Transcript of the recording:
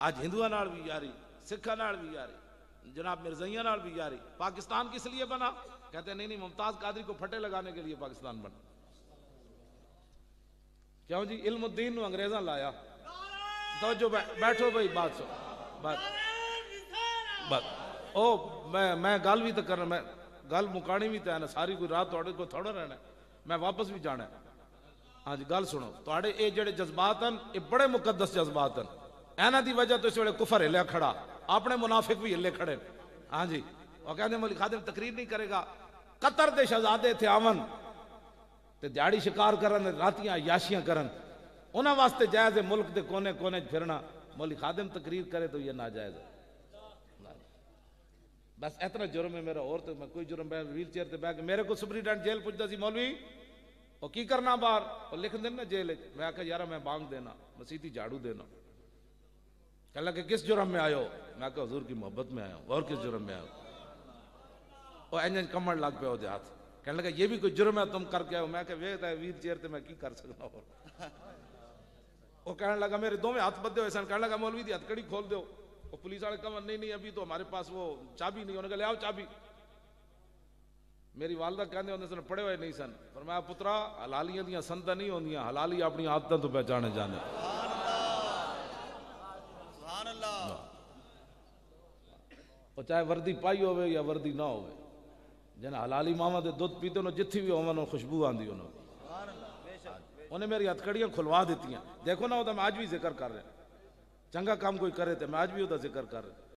آج ہندوؤں نال بھی یاری، سکھاں نال بھی یاری، جناب مرزائیاں نال بھی یاری۔ پاکستان کس لیے بنا؟ کہتے ہیں نہیں ممتاز قادری کو پھٹے لگانے کے لیے پاکستان بنا۔ کیوں جی؟ علم الدین نو انگریزاں لایا۔ توجہ بیٹھو بھائی، بات سو بات او میں گل بھی تو کرنا، میں گل مکانی بھی تو ہے نا، ساری کوئی رات تھوڑے کو تھوڑا رہنا ہے، میں واپس بھی جانا ہے۔ ہاں جی گل سنو، تھوڑے اے جڑے جذبات ہیں یہ بڑے مقدس جذبات ہیں، اینا دی وجہ تو اس ویلے کفر ہلیا کھڑا، اپنے منافق بھی ہلے کھڑے۔ ہاں جی وہ کہتے ہیں مولوی خادم تقریر نہیں کرے گا، قطر دے شہزادے تھے آون تے دیہڑی شکار کرن، راتیاں عیاشیاں کرن، انہاں واسطے جائز ہے ملک دے کونے کونے پھرنا، مولوی خادم تقریر کرے تو یہ ناجائز ہے۔ بس اتنا جرم ہے میرا، اور تو میں کوئی جرم، میں ویل چیئر تے بیٹھ کے میرے کو سپرنٹینڈنٹ جیل پوچھتا سی مولوی وہ کی کرنا باہر، وہ لکھ دینا جیل، میں کہا یارا میں بانگ دینا، مسیتی جھاڑو دینا۔ کہنے لگا کہ کس جرم میں آئے ہو؟ میں کہا حضور کی محبت میں آیا ہوں۔ اور کس جرم میں آئے ہو؟ وہ اینجن کمڑ لگ پہ ہو دے ہاتھ، کہنے لگا یہ بھی کوئی جرم ہے تم کر کے آئے ہو؟ میں کہا ویکھتا ہے ویل چیئر تے میں کی کر سکتا ہوں۔ وہ کہنے لگا میرے دو میں ہاتھ بدے ہوئے سن، کہنے لگا مولوی دی ہتھ کڑی کھول دیو۔ وہ پولیس والے کہا نہیں ابھی تو ہمارے پاس وہ چابی نہیں، انہوں نے کہا لے آؤ چابی۔ میری والدہ کہنے ہوندے سن پڑھے ہوئے نہیں سن، فرمایا پترا حلالیاں دیاں سنتاں نہیں ہوندیاں، حلالی اپنی عادتاں تو پہچانے جانے۔ سبحان اللہ۔ وہ چاہے وردی پائی ہوئے یا وردی نہ ہوئے، جنہیں حلالی ماما دے دودھ پیتے انہوں جتھی بھی ہوئے خوشبو آندی انہوں۔ انہیں میری ہتھکڑیاں کھلوا دیتی ہیں، دیکھو نا وہ تو میں آج بھی ذکر کر رہے ہیں، چنگا کام کوئی کرے تھے میں آج بھی وہ ذکر کر رہے ہیں۔